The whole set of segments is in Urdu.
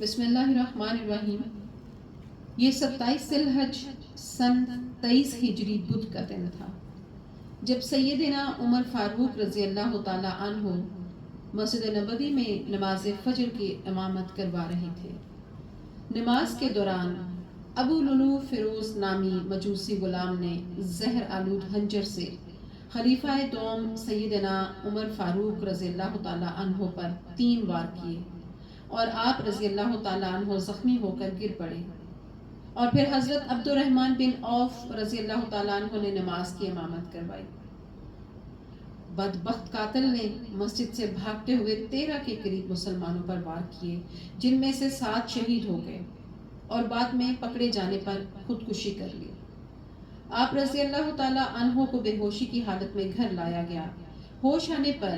بسم اللہ الرحمن الرحیم۔ یہ 27 ذی الحج سن 23 ہجری بدھ کا دن تھا جب سیدنا عمر فاروق رضی اللہ تعالیٰ عنہ مسجد نبوی میں نماز فجر کی امامت کروا رہے تھے۔ نماز کے دوران ابو لولو فیروز نامی مجوسی غلام نے زہر آلود خنجر سے خلیفہ دوم سیدنا عمر فاروق رضی اللہ تعالیٰ عنہ پر 3 وار کیے اور آپ رضی اللہ تعالیٰ عنہ زخمی ہو کر گر پڑے، اور پھر حضرت عبد الرحمن بن عوف رضی اللہ تعالیٰ عنہ نے نماز کی امامت کروائی۔ بدبخت قاتل نے مسجد سے بھاگتے ہوئے 13 کے قریب مسلمانوں پر وار کیے، جن میں سے 7 شہید ہو گئے اور بعد میں پکڑے جانے پر خودکشی کر لی۔ آپ رضی اللہ تعالیٰ عنہ کو بے ہوشی کی حالت میں گھر لایا گیا۔ ہوش آنے پر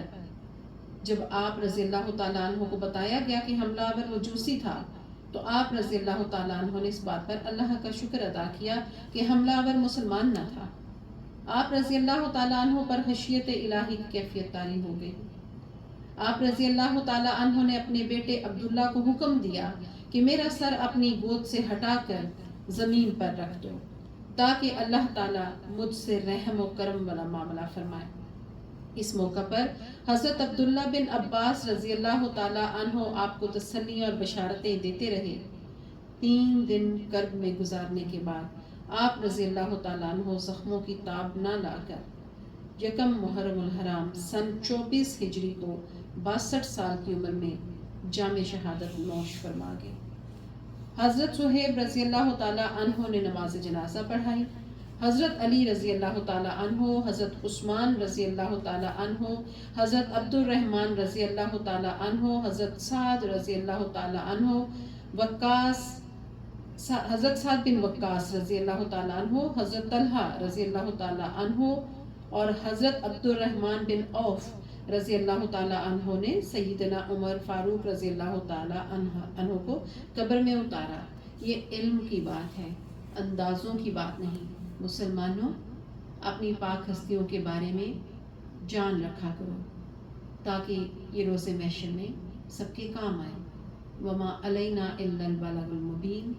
جب آپ رضی اللہ تعالیٰ عنہ کو بتایا گیا کہ حملہ آور مجوسی تھا تو آپ رضی اللہ تعالیٰ عنہ نے اس بات پر اللہ کا شکر ادا کیا کہ حملہ آور مسلمان نہ تھا۔ آپ رضی اللہ تعالیٰ عنہ پر خشیت الہی کی کیفیت طاری ہو گئی۔ آپ رضی اللہ تعالیٰ عنہ نے اپنے بیٹے عبداللہ کو حکم دیا کہ میرا سر اپنی گود سے ہٹا کر زمین پر رکھ دو تاکہ اللہ تعالیٰ مجھ سے رحم و کرم والا معاملہ فرمائے۔ اس موقع پر حضرت عبداللہ بن عباس رضی اللہ تعالیٰ عنہ آپ کو تسلی اور بشارتیں دیتے رہے۔ 3 دن کرب میں گزارنے کے بعد آپ رضی اللہ تعالیٰ عنہ زخموں کی تاب نہ لا کر 1 محرم الحرام سن 24 ہجری کو 62 سال کی عمر میں جام شہادت نوش فرما گئے۔ حضرت صہیب رضی اللہ تعالیٰ عنہ نے نماز جنازہ پڑھائی۔ حضرت علی رضی اللہ تعالیٰ عنہ، حضرت عثمان رضی اللہ تعالیٰ عنہ، حضرت عبد الرحمن رضی اللہ تعالیٰ عنہ، حضرت سعد رضی اللہ تعالیٰ عنہ، حضرت سعد بن وقاص رضی اللہ تعالیٰ عنہ، حضرت طلحہ رضی اللہ تعالیٰ عنہ اور حضرت عبد الرحمن بن عوف رضی اللہ تعالیٰ عنہ نے سیدنا عمر فاروق رضی اللہ تعالیٰ عنہ کو قبر میں اتارا۔ یہ علم کی بات ہے، اندازوں کی بات نہیں۔ مسلمانوں، اپنی پاک ہستیوں کے بارے میں جان رکھا کرو تاکہ یہ روز محشر میں سب کے کام آئے۔ وما علینا الا البلاغ المبین۔